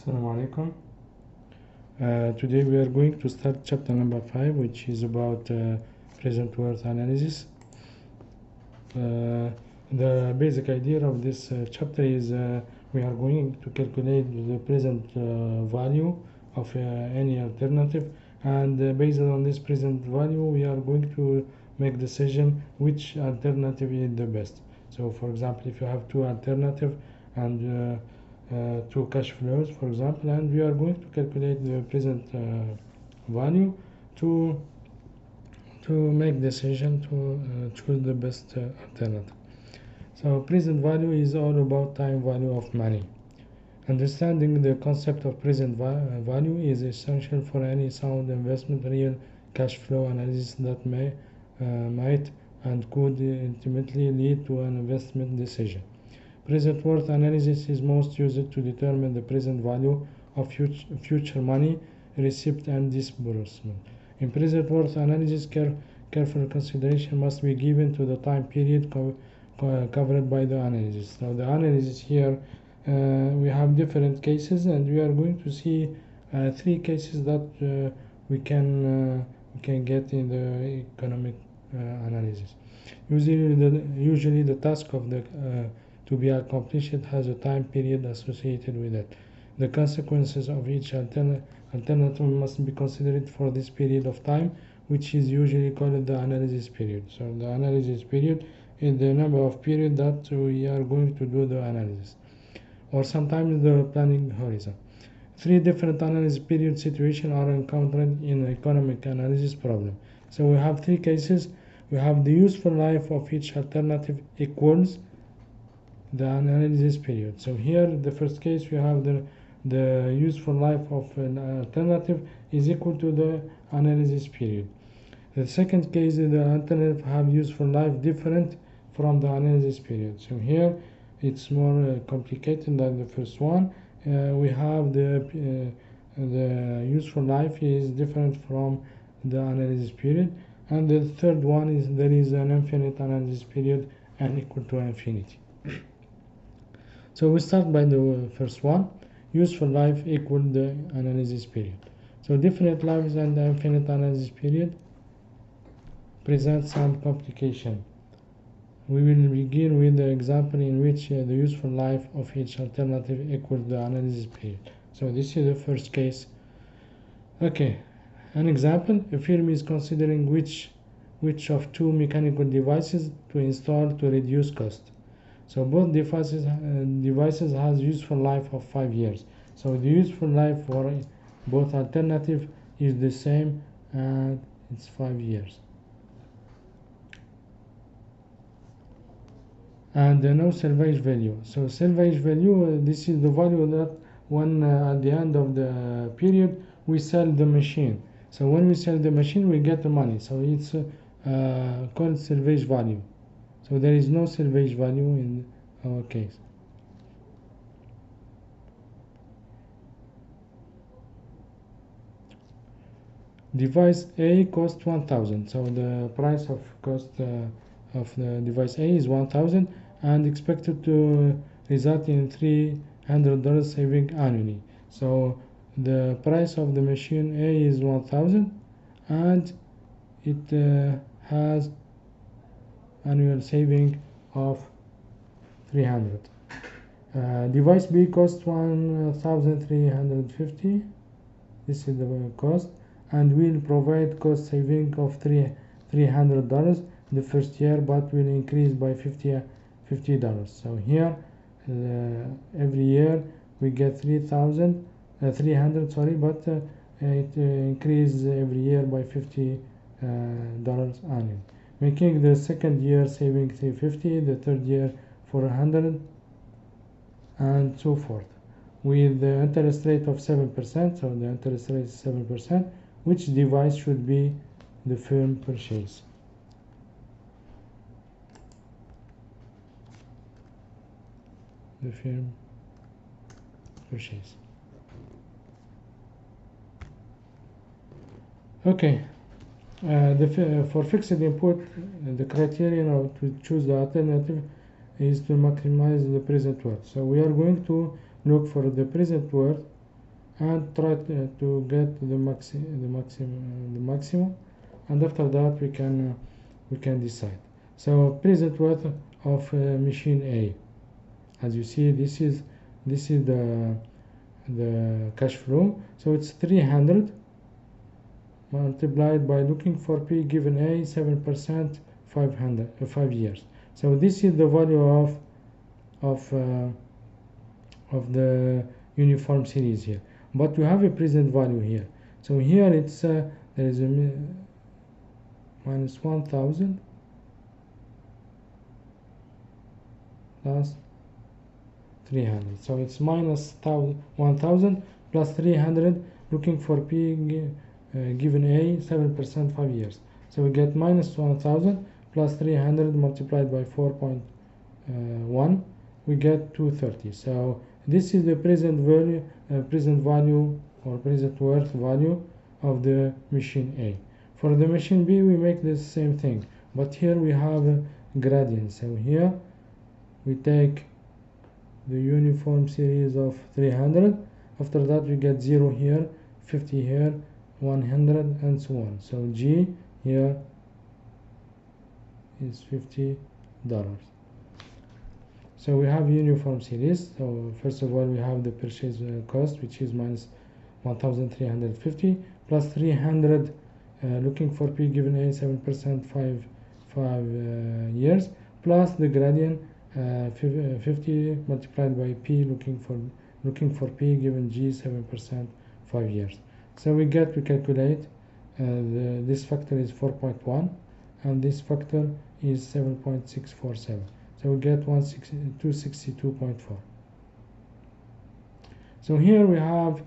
Assalamu alaikum. Today we are going to start chapter number 5, which is about present worth analysis. The basic idea of this chapter is we are going to calculate the present value of any alternative, and based on this present value we are going to make decision which alternative is the best. So for example, if you have two alternatives and two cash flows, for example, and we are going to calculate the present value to make decision to choose the best alternative. So present value is all about time value of money. Understanding the concept of present value is essential for any sound investment real cash flow analysis that might and could ultimately lead to an investment decision. Present worth analysis is most used to determine the present value of future money received and disbursement. In present worth analysis, careful consideration must be given to the time period covered by the analysis. Now the analysis here, we have different cases, and we are going to see three cases that we can get in the economic analysis. Usually the task of the to be accomplished has a time period associated with it. The consequences of each alternative must be considered for this period of time, which is usually called the analysis period. So the analysis period is the number of periods that we are going to do the analysis, or sometimes the planning horizon. Three different analysis period situations are encountered in economic analysis problem. So we have three cases. We have the useful life of each alternative equals the analysis period. So here the first case, we have the useful life of an alternative is equal to the analysis period. The second case is the alternative have useful life different from the analysis period. So here it's more complicated than the first one. We have the useful life is different from the analysis period, and the third one is there is an infinite analysis period and equal to infinity. So we start by the first one, useful life equal the analysis period. So definite lives and the infinite analysis period present some complication. We will begin with the example in which the useful life of each alternative equals the analysis period. So this is the first case. Okay, an example: a firm is considering which of two mechanical devices to install to reduce cost. So both devices has useful life of 5 years. So the useful life for both alternative is the same, and it's 5 years. And no salvage value. So salvage value, this is the value that when at the end of the period we sell the machine. So when we sell the machine we get the money. So it's called salvage value. So there is no salvage value in our case. Device A cost 1,000. So the price of cost of the device A is 1,000 and expected to result in $300 saving annually. So the price of the machine A is 1,000 and it has annual saving of 300. Device B costs 1,350. This is the cost, and will provide cost saving of $300 the first year, but will increase by $50. So here every year we get 300, but it increases every year by $50 annually, making the second year saving $350, the third year $400, and so forth, with the interest rate of 7%. So the interest rate is 7%. Which device should be the firm purchase? The firm purchase. Okay. For fixed input, the criterion to choose the alternative is to maximize the present worth. So we are going to look for the present worth and try to get the maximum, and after that we can decide. So present worth of machine A. As you see, this is the cash flow. So it's 300 multiplied by looking for P given A, 7%, 5 years. So this is the value of the uniform series here, but we have a present value here. So here it's there is a minus 1000 plus 300. So it's minus 1000 plus 300, looking for P given A, 7%, 5 years. So we get minus 1000 plus 300 multiplied by 4.1, we get 230. So this is the present value or present worth value of the machine A. For the machine B, we make the same thing, but here we have a gradient. So here we take the uniform series of 300. After that we get 0 here, 50 here, 100, and so on. So G here is $50. So we have uniform series. So first of all we have the purchase cost, which is minus 1350 plus 300, looking for P given A, 7%, 5 years, plus the gradient 50 multiplied by P, looking for P given G, 7%, 5 years. So we calculate this factor is 4.1 and this factor is 7.647. So we get 262.4. So here we have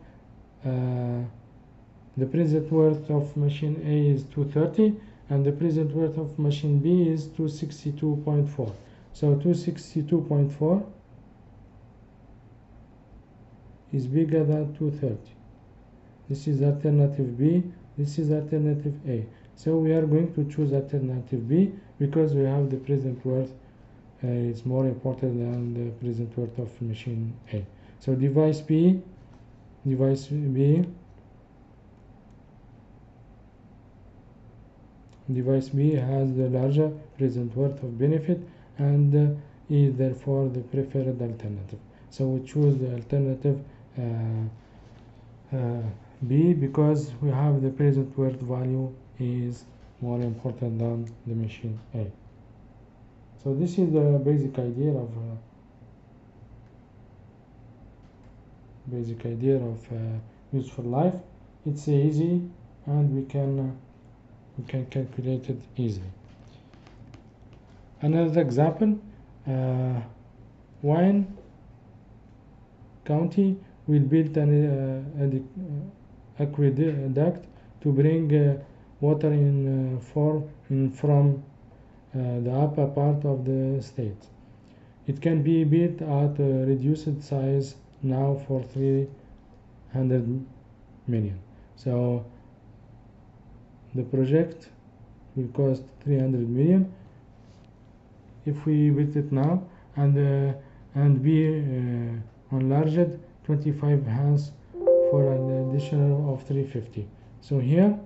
the present worth of machine A is 230 and the present worth of machine B is 262.4. So 262.4 is bigger than 230. This is alternative B, this is alternative A. So we are going to choose alternative B because we have the present worth is more important than the present worth of machine A. So device B has the larger present worth of benefit and is therefore the preferred alternative. So we choose the alternative B because we have the present worth value is more important than the machine A. So this is the basic idea of useful life. It's easy and we can calculate it easily. Another example, Wayne County will build an aqueduct to bring water from the upper part of the state. It can be built at a reduced size now for 300 million. So the project will cost 300 million if we build it now and be enlarged 25 hands for an additional of 350. So here,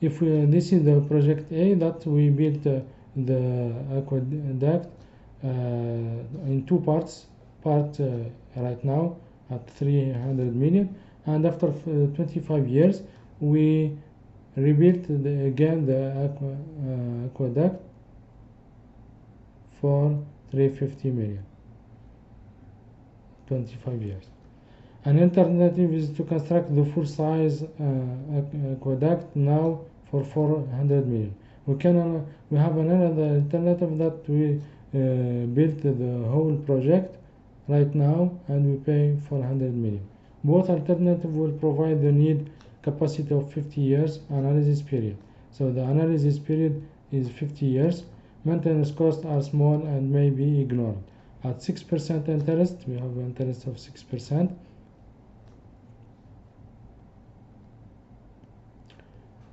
if this is the project A that we built the aqueduct in two parts. Right now at 300 million, and after 25 years we rebuilt again the aqueduct for 350 million. 25 years. An alternative is to construct the full size aqueduct now for 400 million. We have another alternative that we built the whole project right now and we pay 400 million. Both alternatives will provide the need capacity of 50 years analysis period. So the analysis period is 50 years. Maintenance costs are small and may be ignored. At 6% interest, we have an interest of 6%.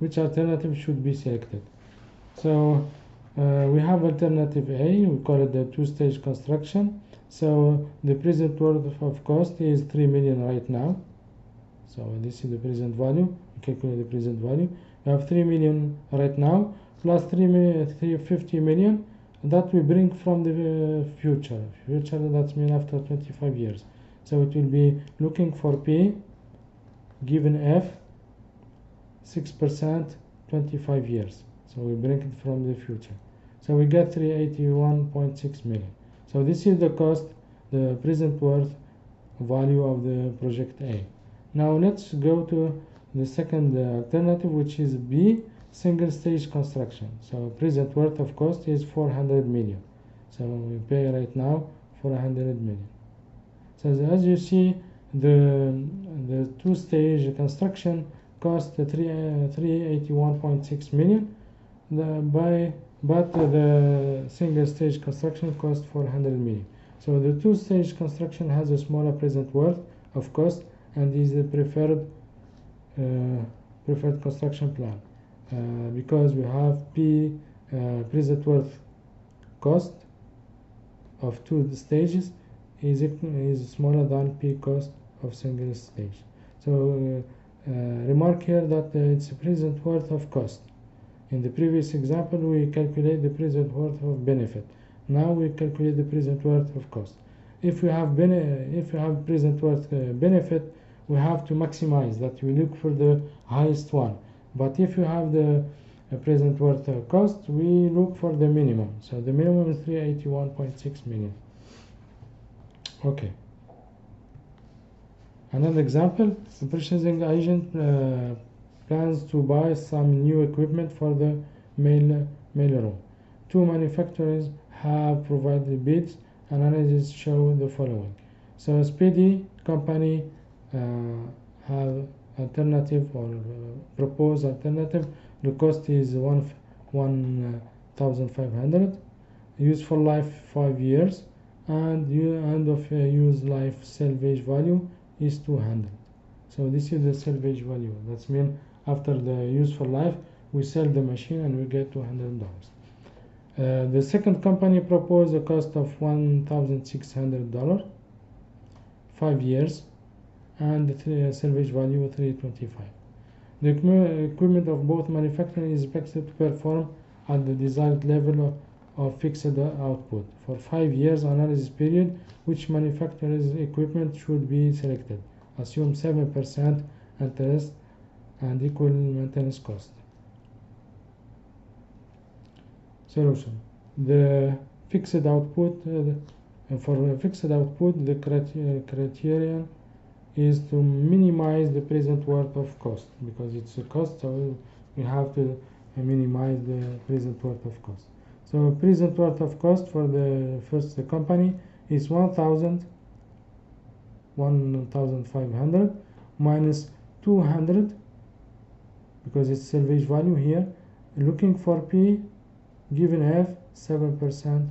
Which alternative should be selected? So we have alternative A, we call it the two-stage construction. So the present worth of cost is 3 million right now. So this is the present value. We calculate the present value. We have 3 million right now plus 350 million that we bring from the future. That means after 25 years. So it will be looking for P given F 6% 25 years. So we bring it from the future. So we get 381.6 million. So this is the cost, the present worth value of the project A. Now let's go to the second alternative, which is B, single stage construction. So present worth of cost is 400 million. So we pay right now 400 million. So as you see, the two-stage construction cost 381.6 million, but the single stage construction cost 400 million. So the two-stage construction has a smaller present worth of cost and is the preferred construction plan because we have P present worth cost of two stages is smaller than P cost of single stage. So remark here that it's a present worth of cost. In the previous example, we calculate the present worth of benefit. Now we calculate the present worth of cost. If we have present worth benefit, we have to maximize that. We look for the highest one. But if you have the present worth cost, we look for the minimum. So the minimum is 381.6 million. Okay. Another example, the purchasing agent plans to buy some new equipment for the mail room. Two manufacturers have provided bids. Analysis show the following. So Speedy company have alternative or proposed alternative. The cost is 1,500. Useful life 5 years, and end of use life salvage value is 200. So this is the salvage value. That means after the useful life, we sell the machine and we get $200. The second company proposed a cost of $1,600, 5 years, and the salvage value 325. The equipment of both manufacturers is expected to perform at the desired level of fixed output. For 5 years analysis period, which manufacturer's equipment should be selected? Assume 7% interest and equal maintenance cost. Solution. The fixed output, for fixed output, the criterion is to minimize the present worth of cost, because it's a cost, so we have to minimize the present worth of cost. So present worth of cost for the first company is 1,500 minus 200, because it's salvage value here. Looking for P given F 7%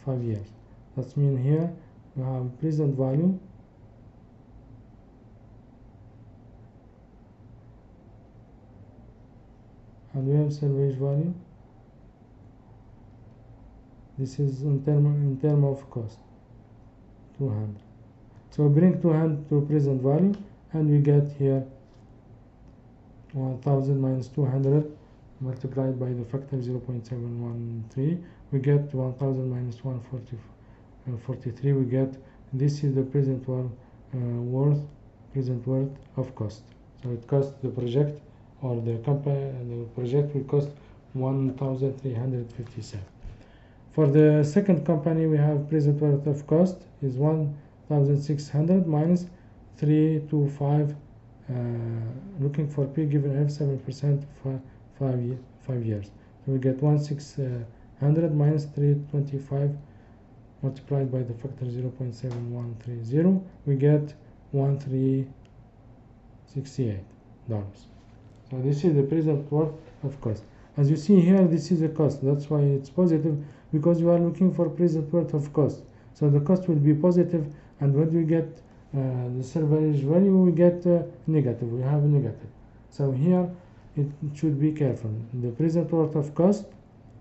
5 years. That means here we have present value and we have salvage value. This is in term of cost 200. So bring 200 to present value and we get here 1000 minus 200 multiplied by the factor 0.713. We get 1000 minus 143. We get, this is the present worth of cost. So it costs the project, or the company, the project will cost 1,357. For the second company, we have present worth of cost is 1,600 minus 325. Looking for P given F 7% 5 years. So we get 1,600 minus 325 multiplied by the factor 0.7130. We get $1,368. So this is the present worth of cost. As you see here, this is a cost. That's why it's positive, because you are looking for present worth of cost. So the cost will be positive, and when we get the salvage value, we get negative. We have a negative. So here it should be careful. The present worth of cost,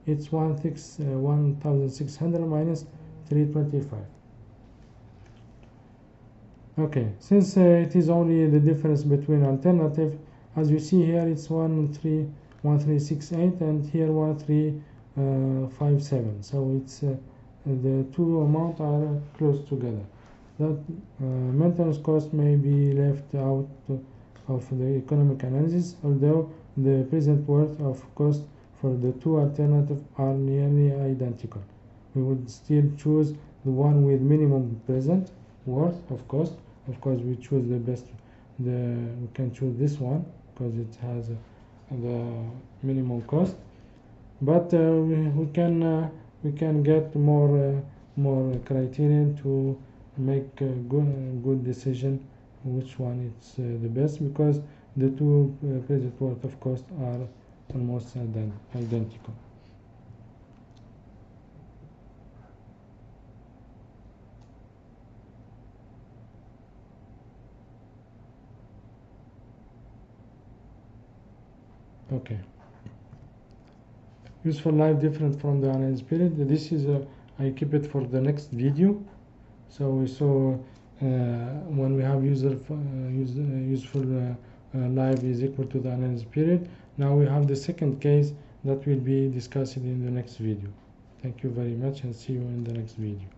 it's 1,600 minus 325. Okay, since it is only the difference between alternative, as you see here it's 1368 and here 1357, so it's the two amount are close together. That maintenance cost may be left out of the economic analysis, although the present worth of cost for the two alternatives are nearly identical. We would still choose the one with minimum present worth of cost. Of course, we choose the best. We can choose this one because it has the minimum cost. But we can get more criterion to make a good decision which one is the best, because the two present worth of cost are almost identical. Okay. Useful life different from the analysis period. This is I keep it for the next video. So we saw when we have useful life is equal to the analysis period. Now we have the second case that will be discussed in the next video. Thank you very much and see you in the next video.